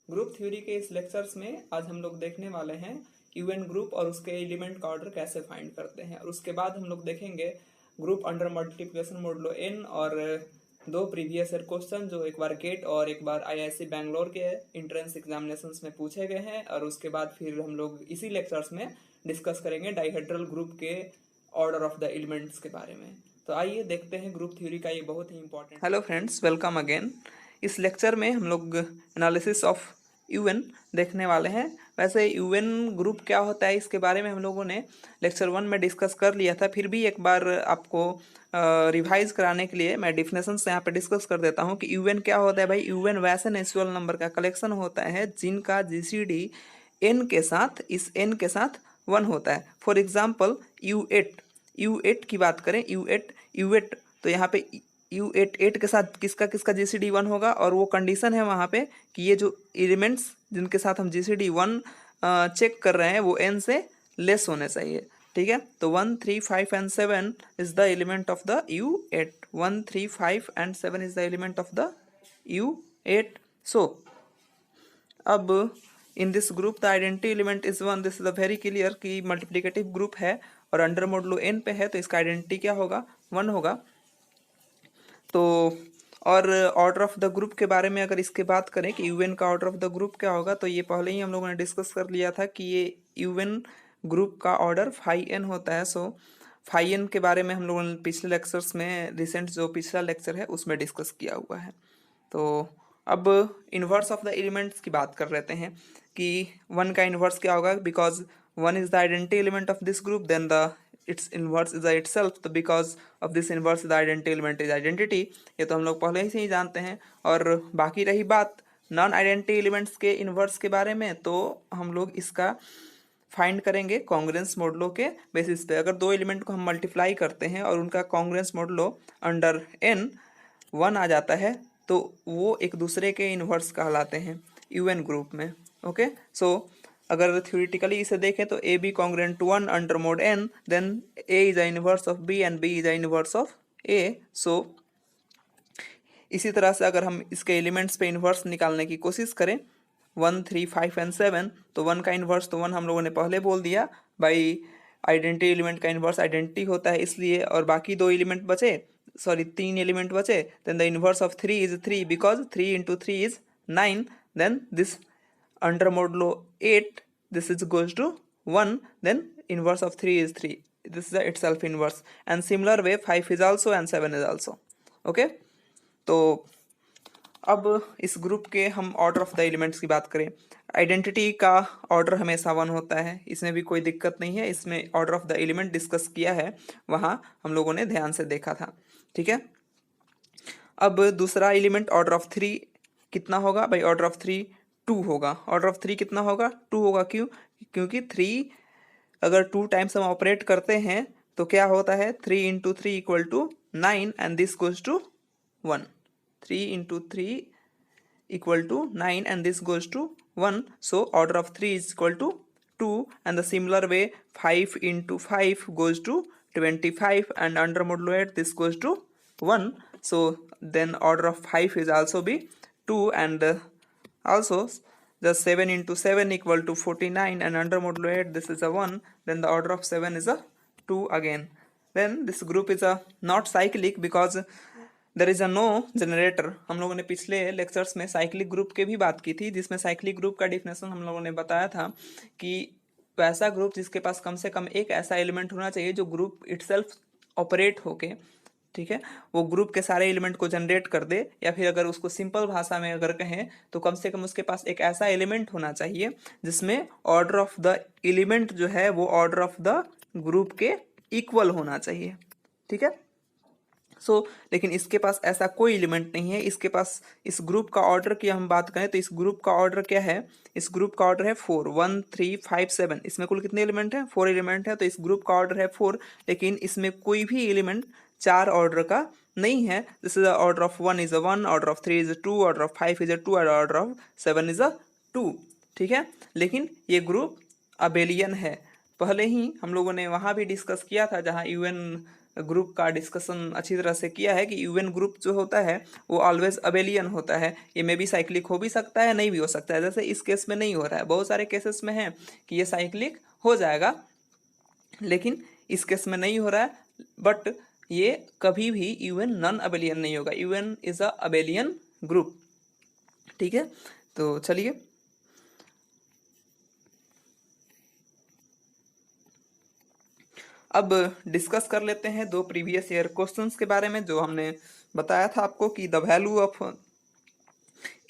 Group theory के इस lectures में आज हम लोग देखने वाले हैं यूएन ग्रुप और उसके एलिमेंट का ऑर्डर कैसे फाइंड करते हैं। और उसके बाद हम लोग देखेंगे group under multiplication modulo n और दो प्रीवियस ईयर क्वेश्चन जो एक बार गेट और एक बार आईआईसी बैंगलोर के एंट्रेंस एग्जामिनेशंस में पूछे गए हैं। और उसके बाद फिर हम लोग इसी लेक्चर्स में डिस्कस करेंगे डाइहेड्रल ग्रुप के ऑर्डर ऑफ द एलिमेंट्स के बारे में। तो आइए देखते हैं ग्रुप थ्योरी का ये बहुत ही important. Hello friends, welcome again. इस लेक्चर में हम लोग एनालिसिस ऑफ यूएन देखने वाले हैं। वैसे यूएन ग्रुप क्या होता है इसके बारे में हम लोगों ने लेक्चर 1 में डिस्कस कर लिया था, फिर भी एक बार आपको रिवाइज कराने के लिए मैं डिफिनेशंस यहाँ पे डिस्कस कर देता हूँ कि यूएन क्या होता है। भाई, यूएन वैसे नेचुरल नंबर का कलेक्शन होता है जिनका जीसीडी एन के साथ इस एन के साथ 1 होता है। फॉर एग्जाम्पल U8 की बात करें, U8 तो यहाँ पे U8 के साथ किसका किसका जीसीडी 1 होगा, और वो कंडीशन है वहाँ पे कि ये जो एलिमेंट्स जिनके साथ हम जीसीडी 1 चेक कर रहे हैं वो n से लेस होने चाहिए। ठीक है, तो 1, 3, 5 and 7 is the element of the U8। 1, 3, 5 and 7 is the element of the U8। सो अब in this group the identity element is 1। This is a very clear कि मल्टीप्लिकेटिव ग्रुप है और अंडर मॉडुलो n पे है, तो इसका identity क्या होगा, 1 होगा। तो और ऑर्डर ऑफ द ग्रुप के बारे में अगर इसके बात करें कि यूएन का ऑर्डर ऑफ द ग्रुप क्या होगा, तो ये पहले ही हम लोगों ने डिस्कस कर लिया था कि ये यूएन ग्रुप का ऑर्डर फाई एन होता है। सो फाई एन के बारे में हम लोगों ने पिछले लेक्चर्स में, रिसेंट जो पिछला लेक्चर है उसमें डिस्कस किया हुआ है। तो अब इन्वर्स ऑफ द एलिमेंट्स की बात कर लेते हैं कि 1 का इन्वर्स क्या होगा। Because 1 is the identity element of this group, then the its inverse is the itself, तो because of this inverse the identity element is identity। ये तो हम लोग पहले ही से ही जानते हैं। और बाकी रही बात नॉन आइडेंटिटी एलिमेंट्स के इन्वर्स के बारे में, तो हम लोग इसका फाइंड करेंगे कॉन्ग्रुएंस मॉडुलो के बेसिस पे। अगर दो एलिमेंट को हम मल्टीप्लाई करते हैं और उनका कॉन्ग्रुएंस मॉडुलो अंडर n 1 आ जाता है, तो वो एक दूसरे के इन्वर्स कहलाते हैं यूएन ग्रुप में। ओके, सो अगर थ्योरेटिकली इसे देखें तो A B congruent to 1 under mod n, then A is a inverse of B and B is a inverse of A. So इसी तरह से अगर हम इसके एलिमेंट्स पे इन्वर्स निकालने की कोशिश करें 1, 3, 5 एंड 7, तो 1 का इन्वर्स तो 1 हम लोगों ने पहले बोल दिया, भाई आइडेंटिटी एलिमेंट का इन्वर्स आइडेंटिटी होता है इसलिए। और बाकी 2 एलिमेंट बचे, सॉरी 3 एलिमेंट बचे, then the inverse of 3 is 3 because 3 into 3 is 9। Then this under modulo 8 this is goes to 1, then inverse of 3 is 3, this is the itself inverse। and similar way 5 is also and 7 is also। okay, तो अब इस group के हम order of the elements की बात करें, identity का order हमेशा 1 होता है, इसमें भी कोई दिक्कत नहीं है। इसमें order of the element discuss किया है, वहाँ हम लोगों ने ध्यान से देखा था। ठीक है, अब दूसरा एलिमेंट ऑर्डर ऑफ 3 कितना होगा भाई, ऑर्डर ऑफ 3 2 होगा। ऑर्डर ऑफ 3 कितना होगा, 2 होगा। क्यों, क्योंकि 3 अगर 2 टाइम्स हम ऑपरेट करते हैं तो क्या होता है, 3 into 3 equal to 9 and this goes to 1। 3 into 3 equal to 9 and this goes to 1। So order of 3 is equal to 2 and the similar way 5 into 5 goes to 25 and under modulo 8 this goes to 1। so then order of 5 is also be 2 and also the 7 into 7 equal to 49 and under modulo 8 this is a 1, then the order of 7 is a 2 again। then this group is a not cyclic because there is a no generator। हम लोगों ने पिछले lectures में cyclic group के भी बात की थी, जिसमें साइक्लिक ग्रुप का डिफिनेशन हम लोगों ने बताया था कि वैसा ग्रुप जिसके पास कम से कम एक ऐसा एलिमेंट होना चाहिए जो ग्रुप इटसेल्फ ऑपरेट होके, ठीक है, वो ग्रुप के सारे एलिमेंट को जनरेट कर दे। या फिर अगर उसको सिंपल भाषा में अगर कहें तो कम से कम उसके पास एक ऐसा एलिमेंट होना चाहिए जिसमें ऑर्डर ऑफ द एलिमेंट जो है वो ऑर्डर ऑफ द ग्रुप के इक्वल होना चाहिए। ठीक है, सो लेकिन इसके पास ऐसा कोई एलिमेंट नहीं है। इसके पास इस ग्रुप का ऑर्डर की हम बात करें तो इस ग्रुप का ऑर्डर क्या है, इस ग्रुप का ऑर्डर है 4, 1, 3, 5, 7। इसमें कुल कितने एलिमेंट हैं, 4 एलिमेंट है, तो इस ग्रुप का ऑर्डर है 4। लेकिन इसमें कोई भी एलिमेंट 4 ऑर्डर का नहीं है। This is order of 1 is a 1, order of 3 is a 2, order of 5 is a 2 और ऑर्डर ऑफ 7 इज अ 2। ठीक है, लेकिन ये ग्रुप अबेलियन है। पहले ही हम लोगों ने वहाँ भी डिस्कस किया था जहाँ यूएन ग्रुप का डिस्कशन अच्छी तरह से किया है कि यूएन ग्रुप जो होता है वो ऑलवेज अबेलियन होता है। ये मे भी साइक्लिक हो भी सकता है, नहीं भी हो सकता है। जैसे इस केस में नहीं हो रहा है, बहुत सारे केसेस में है कि ये साइक्लिक हो जाएगा, लेकिन इस केस में नहीं हो रहा है। बट ये कभी भी यूएन नॉन अबेलियन नहीं होगा, UN is a abelian group. ठीक है, तो चलिए अब डिस्कस कर लेते हैं दो प्रीवियस ईयर क्वेश्चंस के बारे में, जो हमने बताया था आपको कि the value of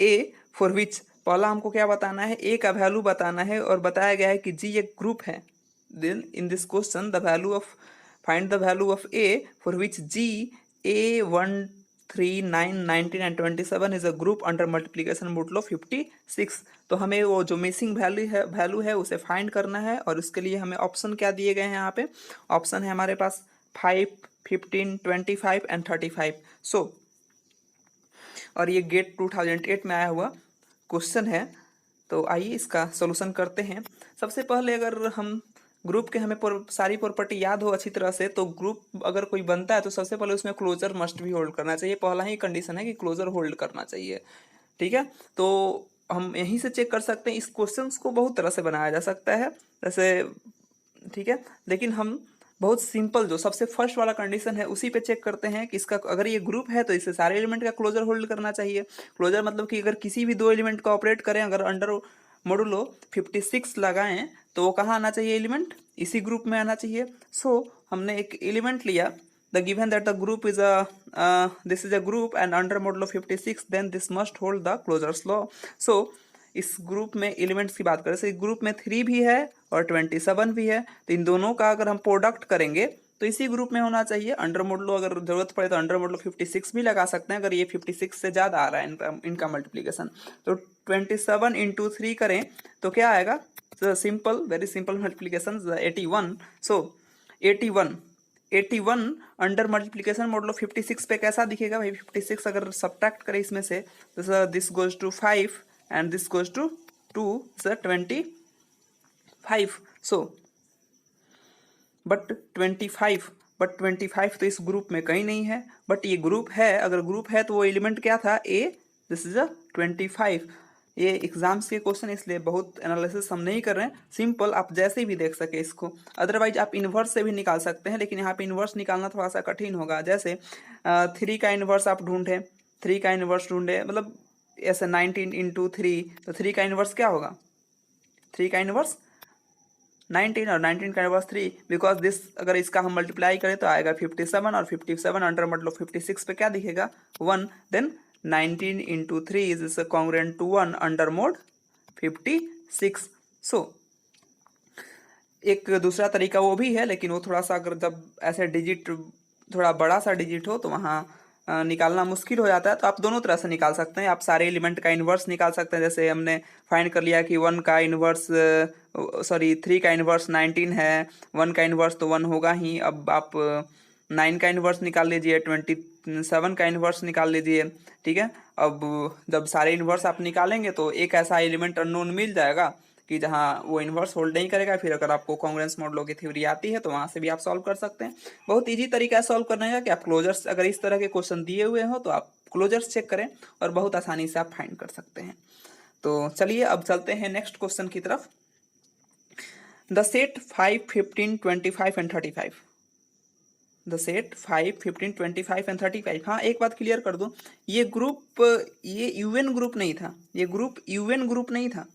a for विच, पहला हमको क्या बताना है, ए का वैल्यू बताना है, और बताया गया है कि जी एक ग्रुप है। Then in this question the value of, find the value of a for which G a 1 3 9 19 and 27 is a group under multiplication modulo 56। तो हमें वो जो मिसिंग वैल्यू है उसे फाइंड करना है, और उसके लिए हमें ऑप्शन क्या दिए गए हैं यहाँ पे, ऑप्शन है हमारे पास 5 15 25 एंड 35। सो और ये गेट 2008 में आया हुआ क्वेश्चन है। तो आइए इसका सोल्यूशन करते हैं। सबसे पहले अगर हम ग्रुप के हमें सारी प्रॉपर्टी याद हो अच्छी तरह से, तो ग्रुप अगर कोई बनता है तो सबसे पहले उसमें क्लोजर मस्ट भी होल्ड करना चाहिए। पहला ही कंडीशन है कि क्लोजर होल्ड करना चाहिए। ठीक है, तो हम यहीं से चेक कर सकते हैं। इस क्वेश्चन को बहुत तरह से बनाया जा सकता है जैसे, ठीक है, लेकिन हम बहुत सिंपल जो सबसे फर्स्ट वाला कंडीशन है उसी पे चेक करते हैं कि इसका अगर ये ग्रुप है तो इससे सारे एलिमेंट का क्लोजर होल्ड करना चाहिए। क्लोजर मतलब कि अगर किसी भी दो एलिमेंट का ऑपरेट करें, अगर अंडर मोडुलो 56 लगाएं तो वो कहाँ आना चाहिए, एलिमेंट इसी ग्रुप में आना चाहिए। सो हमने एक एलिमेंट लिया, the given that the group is this is a group and under modulo 56 then this must hold the closures law. So इस ग्रुप में एलिमेंट्स की बात करें तो इस ग्रुप में 3 भी है और 27 भी है, तो इन दोनों का अगर हम प्रोडक्ट करेंगे तो इसी ग्रुप में होना चाहिए। अंडर मोडुलो अगर जरूरत पड़े तो अंडर मोडुलो 56 भी लगा सकते हैं अगर ये 56 से ज़्यादा आ रहा है इनका मल्टीप्लीकेशन। तो 27 इंटू 3 करें तो क्या आएगा, सिंपल वेरी सिंपल मल्टीप्लीकेशन 81। सो 81 अंडर मल्टीप्लीकेशन मोडुलो 56 पे कैसा दिखेगा भाई, 56 अगर सब्ट्रैक्ट करें इसमें से तो this goes to 5 and this goes to 2 so 25। so but 25 तो इस ग्रुप में कहीं नहीं है, बट ये ग्रुप है। अगर ग्रुप है तो वो एलिमेंट क्या था, ए, दिस इज अ 25। ये एग्जाम्स के क्वेश्चन इसलिए बहुत एनालिसिस हम नहीं कर रहे हैं, सिंपल आप जैसे भी देख सके इसको। अदरवाइज आप इन्वर्स से भी निकाल सकते हैं, लेकिन यहाँ पे इन्वर्स निकालना थोड़ा सा कठिन होगा। जैसे 3 का इन्वर्स आप ढूंढें, 3 का इन्वर्स ढूंढे, मतलब ऐसे 19 इंटू 3, तो 3 का इन्वर्स क्या होगा, 3 का इन्वर्स 19 और 19 का इन्वर्स 3, बिकॉज दिस अगर इसका हम मल्टीप्लाई करें तो आएगा 57 और 57 अंडर मतलब 56 पे क्या दिखेगा 1, then 19 into 3 is congruent to 1 under mod 56। So एक दूसरा तरीका वो भी है, लेकिन वो थोड़ा सा अगर जब ऐसे डिजिट थोड़ा बड़ा सा डिजिट हो तो वहाँ निकालना मुश्किल हो जाता है। तो आप दोनों तरह से निकाल सकते हैं, आप सारे एलिमेंट का इन्वर्स निकाल सकते हैं। जैसे हमने फाइंड कर लिया कि 1 का इन्वर्स 3 का इन्वर्स 19 है, 1 का इन्वर्स तो 1 होगा ही। अब आप 9 का इन्वर्स निकाल लीजिए, 27 का इन्वर्स निकाल लीजिए। ठीक है, अब जब सारे इन्वर्स आप निकालेंगे तो एक ऐसा एलिमेंट अननोन मिल जाएगा कि जहाँ वो इन्वर्स होल्ड नहीं करेगा। फिर अगर आपको कांग्रुएंस मॉडुलो की थ्योरी आती है तो वहाँ से भी आप सॉल्व कर सकते हैं। बहुत इजी तरीका है सॉल्व करने का कि आप क्लोजर्स, अगर इस तरह के क्वेश्चन दिए हुए हो तो आप क्लोजर्स चेक करें और बहुत आसानी से आप फाइंड कर सकते हैं। तो चलिए अब चलते हैं नेक्स्ट क्वेश्चन की तरफ। The set 5 15 25 and 35, the set 5 15 25 and 35। हाँ, एक बात क्लियर कर दूं, ये ग्रुप ये यूएन ग्रुप नहीं था, ये ग्रुप यूएन ग्रुप नहीं था।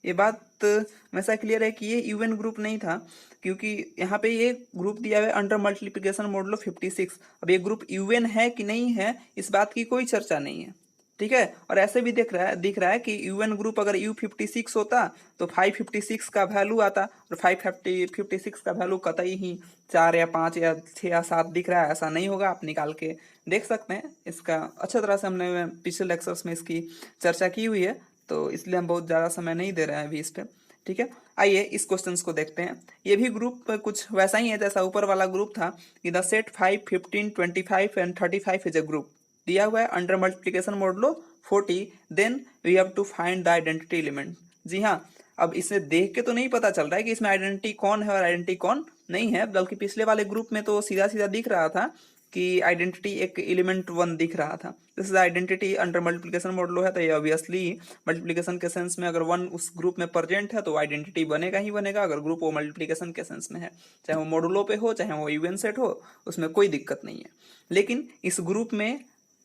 ये बात हमेशा क्लियर है कि ये यूएन ग्रुप नहीं था, क्योंकि यहाँ पे ये ग्रुप दिया हुआ है अंडर मल्टीप्लिकेशन मोडुलो 56। अब ये ग्रुप यूएन है कि नहीं है इस बात की कोई चर्चा नहीं है। ठीक है, और ऐसे भी दिख रहा है कि यूएन ग्रुप अगर U56 होता तो 556 का वैल्यू आता, और 556 का वैल्यू कतई ही 4 या 5 या 6 या 7 दिख रहा है, ऐसा नहीं होगा। आप निकाल के देख सकते हैं, इसका अच्छा तरह से हमने पिछले लेक्चर्स में इसकी चर्चा की हुई है, तो इसलिए हम बहुत ज़्यादा समय नहीं दे रहे हैं अभी इस पर। ठीक है, आइए इस क्वेश्चन को देखते हैं। ये भी ग्रुप कुछ वैसा ही है जैसा ऊपर वाला ग्रुप था कि the set 5 15 25 and 35 is a group, दिया हुआ है under multiplication modulo 40, then we have to find the identity element. जी हाँ, अब इसे देख के तो नहीं पता चल रहा है कि इसमें आइडेंटिटी कौन है और आइडेंटिटी कौन नहीं है, बल्कि पिछले वाले ग्रुप में तो सीधा सीधा दिख रहा था कि आइडेंटिटी एक एलिमेंट 1 दिख रहा था। This is identity under multiplication modulo है, तो ये ऑब्वियसली मल्टीप्लिकेशन के सेंस में अगर 1 उस ग्रुप में प्रेजेंट है तो आइडेंटिटी बनेगा ही बनेगा, अगर ग्रुप वो मल्टीप्लिकेशन के सेंस में है, चाहे वो मॉडुलो पे हो चाहे वो इवन सेट हो, उसमें कोई दिक्कत नहीं है। लेकिन इस ग्रुप में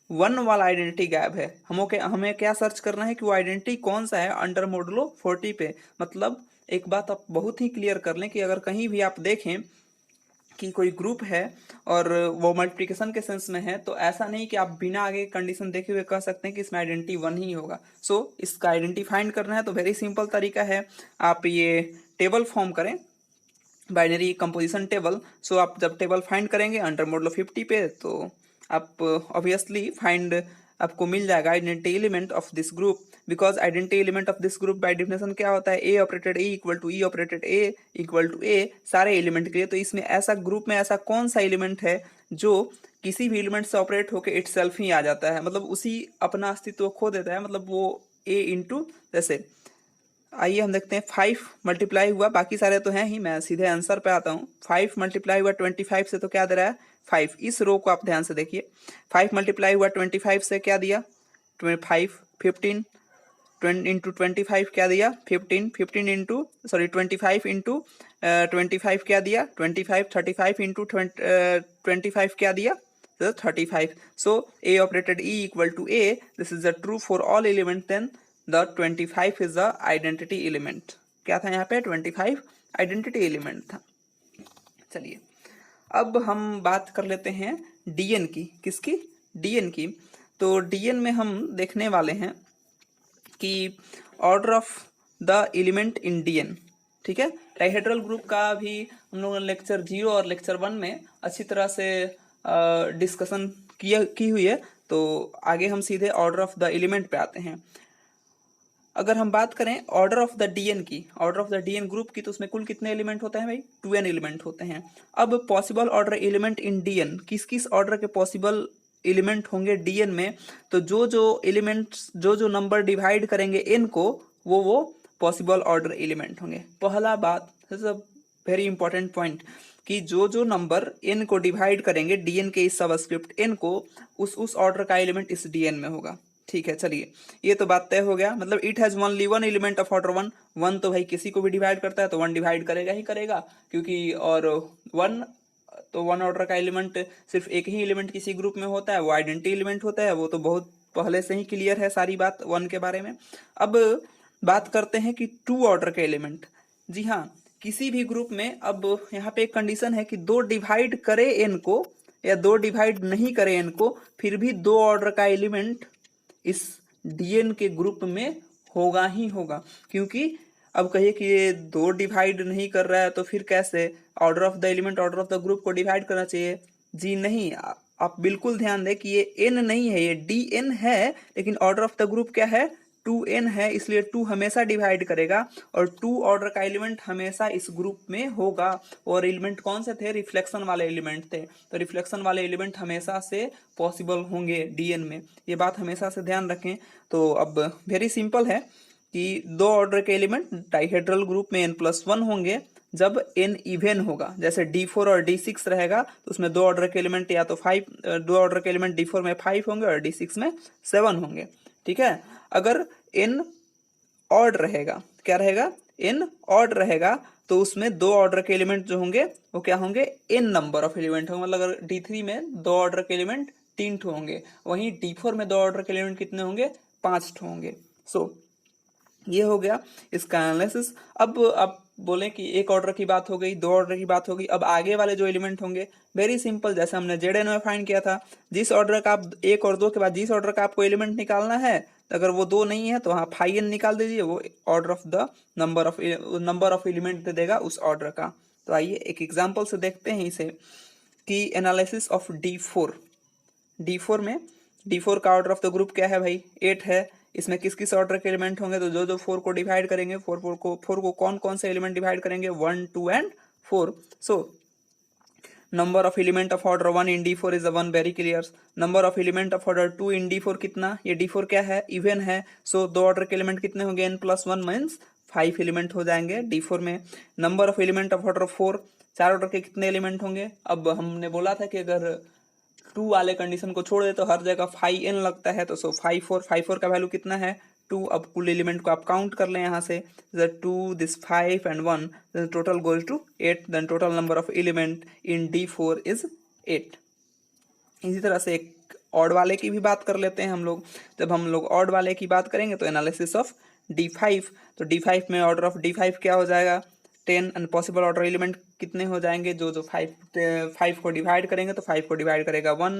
1 वाला आइडेंटिटी गैप है, हमें क्या सर्च करना है कि वो आइडेंटिटी कौन सा है अंडर मॉडुलो 40 पे। मतलब एक बात आप बहुत ही क्लियर कर लें कि अगर कहीं भी आप देखें कि कोई ग्रुप है और वो मल्टीप्लिकेशन के सेंस में है, तो ऐसा नहीं कि आप बिना आगे कंडीशन देखे हुए कह सकते हैं कि इसमें आइडेंटिटी 1 ही होगा। सो इसका आइडेंटिटी फाइंड करना है तो वेरी सिंपल तरीका है, आप ये टेबल फॉर्म करें, बाइनरी कंपोजिशन टेबल। सो आप जब टेबल फाइंड करेंगे अंडर मॉडुलो 50 पे, तो आप ऑब्वियसली फाइंड आपको मिल जाएगा identity element of this group, because identity element of this group by definition क्या होता है, A operated A equal to E operated A equal to A सारे एलिमेंट के लिए। तो इसमें ऐसा ग्रुप में ऐसा कौन सा एलिमेंट है जो किसी भी एलिमेंट से ऑपरेट होकर इटसेल्फ ही आ जाता है, मतलब उसी अपना अस्तित्व खो देता है, मतलब वो ए इंटू, जैसे आइए हम देखते हैं 5 मल्टीप्लाई हुआ, बाकी सारे तो हैं ही, मैं सीधे आंसर पे आता हूँ। 5 मल्टीप्लाई हुआ 25 से, तो क्या दे रहा है 5। इस रो को आप ध्यान से देखिए, 5 मल्टीप्लाई हुआ 25 से क्या दिया 5, 15 इंटू 25 क्या दिया 15, 15 इंटू 25 इंटू 25 क्या दिया 25, 35 इंटू 25 क्या दिया 35। So A operated E equal to A, this is the true for all element, then the 25 is the identity element. क्या था यहाँ पे 25 आइडेंटिटी एलिमेंट था। चलिए अब हम बात कर लेते हैं डीएन की, किसकी, डीएन की। तो डीएन में हम देखने वाले हैं कि order of the element in DN, ठीक है। डाइहेड्रल ग्रुप का भी हम लोगों ने लेक्चर 0 और लेक्चर 1 में अच्छी तरह से डिस्कशन की हुई है, तो आगे हम सीधे ऑर्डर ऑफ द एलिमेंट पे आते हैं। अगर हम बात करें ऑर्डर ऑफ द डीएन की, order of the DN group की, तो उसमें कुल कितने एलिमेंट होते हैं भाई 2n एलिमेंट होते हैं। अब possible order element in DN, किस किस ऑर्डर के पॉसिबल एलिमेंट होंगे डीएन में, तो जो एलिमेंट्स जो नंबर डिवाइड करेंगे एन को, वो पॉसिबल ऑर्डर एलिमेंट होंगे। पहला बात, वेरी इंपॉर्टेंट पॉइंट, कि जो नंबर एन को डिवाइड करेंगे डीएन के इस सबस्क्रिप्ट एन को, उस ऑर्डर का एलिमेंट इस डीएन में होगा, ठीक है। चलिए ये तो बात तय हो गया, मतलब it has only 1 element of order 1। 1 तो भाई किसी को भी डिवाइड करता है तो 1 डिवाइड करेगा ही करेगा, क्योंकि और 1 तो 1 ऑर्डर का एलिमेंट सिर्फ एक ही एलिमेंट किसी ग्रुप में होता है, वो आइडेंटिटी एलिमेंट होता है, वो तो बहुत पहले से ही क्लियर है सारी बात 1 के बारे में। अब बात करते हैं कि 2 ऑर्डर के एलिमेंट। जी हाँ, किसी भी ग्रुप में अब यहाँ पे एक कंडीशन है कि 2 डिवाइड करे एन को या 2 डिवाइड नहीं करे एन को, फिर भी 2 ऑर्डर का एलिमेंट इस डीएन के ग्रुप में होगा ही होगा। क्योंकि अब कहिए कि ये 2 डिवाइड नहीं कर रहा है तो फिर कैसे order of the element order of the group को डिवाइड करना चाहिए? जी नहीं, आप बिल्कुल ध्यान दें कि ये एन नहीं है, ये डी एन है, लेकिन ऑर्डर ऑफ द ग्रुप क्या है 2n है, इसलिए 2 हमेशा डिवाइड करेगा और 2 ऑर्डर का एलिमेंट हमेशा इस ग्रुप में होगा। और एलिमेंट कौन से थे? रिफ्लेक्शन वाले एलिमेंट थे, तो रिफ्लेक्शन वाले एलिमेंट हमेशा से पॉसिबल होंगे डीएन में, ये बात हमेशा से ध्यान रखें। तो अब वेरी सिंपल है कि 2 ऑर्डर के एलिमेंट डाइहेड्रल ग्रुप में n+1 होंगे जब n इवन होगा। जैसे d4 और d6 रहेगा तो उसमें 2 ऑर्डर के एलिमेंट या तो 2 ऑर्डर के एलिमेंट d4 में 5 होंगे और d6 में 7 होंगे, ठीक है। अगर n ऑड रहेगा, क्या रहेगा n ऑड रहेगा, तो उसमें 2 ऑर्डर के एलिमेंट जो होंगे वो क्या होंगे n नंबर ऑफ एलिमेंट होंगे। मतलब अगर d3 में 2 ऑर्डर के एलिमेंट 3 ठो होंगे, वहीं d4 में 2 ऑर्डर के एलिमेंट कितने होंगे 5 ठो होंगे। सो ये हो गया इसका एनालिसिस। अब आप बोलें कि एक ऑर्डर की बात हो गई, 2 ऑर्डर की बात हो गई, अब आगे वाले जो एलिमेंट होंगे वेरी सिंपल, जैसे हमने जेड में फाइंड किया था, जिस ऑर्डर का आप 1 और 2 के बाद जिस ऑर्डर का आपको एलिमेंट निकालना है, अगर वो 2 नहीं है तो वहाँ फाई n निकाल दीजिए, वो order of the number of element दे देगा उस ऑर्डर का। तो आइए एक एग्जाम्पल से देखते हैं इसे कि एनालिसिस ऑफ D4 में D4 का ऑर्डर ऑफ द ग्रुप क्या है भाई 8 है। इसमें किस किस ऑर्डर के एलिमेंट होंगे, तो जो 4 को डिवाइड करेंगे, 4 को कौन कौन से एलिमेंट डिवाइड करेंगे 1, 2 and 4। So number of element of order 1 in D4 is 1, very clear. Number of element of order 2 in D4 कितना, ये D4 क्या है इवन है, सो 2 ऑर्डर के एलिमेंट कितने होंगे n+1 मीन्स 5 एलिमेंट हो जाएंगे D4 में। Number of element of order 4, 4 order के कितने एलिमेंट होंगे? अब हमने बोला था कि अगर 2 वाले कंडीशन को छोड़ दे तो हर जगह 5n लगता है, तो सो 5 का वैल्यू कितना है? 2। अब कुल एलिमेंट को आप काउंट कर लें यहाँ से, 2 this 5 and 1, then total goes to 8, then total number of element in D4 is 8। इसी तरह से एक ऑड वाले की भी बात कर लेते हैं हम लोग। जब हम लोग ऑड वाले की बात करेंगे तो एनालिसिस ऑफ D5, तो D5 में ऑर्डर ऑफ D5 क्या हो जाएगा? 10। एंड पॉसिबल ऑर्डर एलिमेंट कितने हो जाएंगे? जो 5 को डिवाइड करेंगे तो 5 को डिवाइड करेगा 1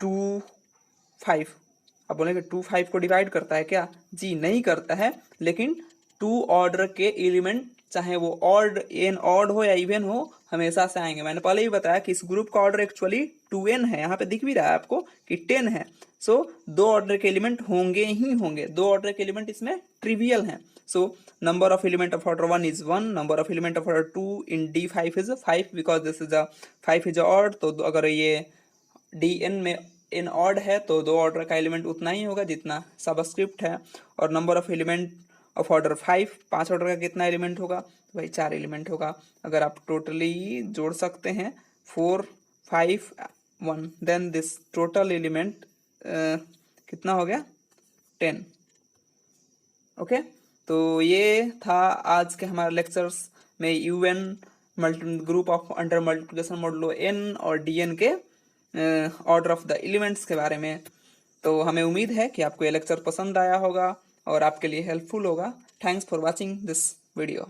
2 5। अब बोलेंगे 2 5 को डिवाइड करता है क्या? जी नहीं करता है, लेकिन 2 ऑर्डर के एलिमेंट चाहे वो ऑड हो या इवन हो हमेशा से आएंगे। मैंने पहले ही बताया कि इस ग्रुप का ऑर्डर एक्चुअली 2n है, यहाँ पे दिख भी रहा है आपको कि 10 है। सो 2 ऑर्डर के एलिमेंट होंगे ही होंगे, 2 ऑर्डर के एलिमेंट इसमें ट्रिवियल हैं। So number of element of order 1 is 1, number of element of order 2 in D5 is 5 because this is 5 is odd. तो अगर ये Dn में n ऑड है तो 2 ऑर्डर का एलिमेंट उतना ही होगा जितना सबस्क्रिप्ट है। और number of element of order 5 order का कितना एलिमेंट होगा? तो भाई 4 एलिमेंट होगा। अगर आप टोटली जोड़ सकते हैं 4 5 1, देन दिस टोटल एलिमेंट कितना हो गया? 10। ओके, तो ये था आज के हमारे लेक्चर्स में UN group of under multiplication modulo n और Dn के ऑर्डर ऑफ द एलिमेंट्स के बारे में। तो हमें उम्मीद है कि आपको ये लेक्चर पसंद आया होगा और आपके लिए हेल्पफुल होगा। Thanks for watching this video.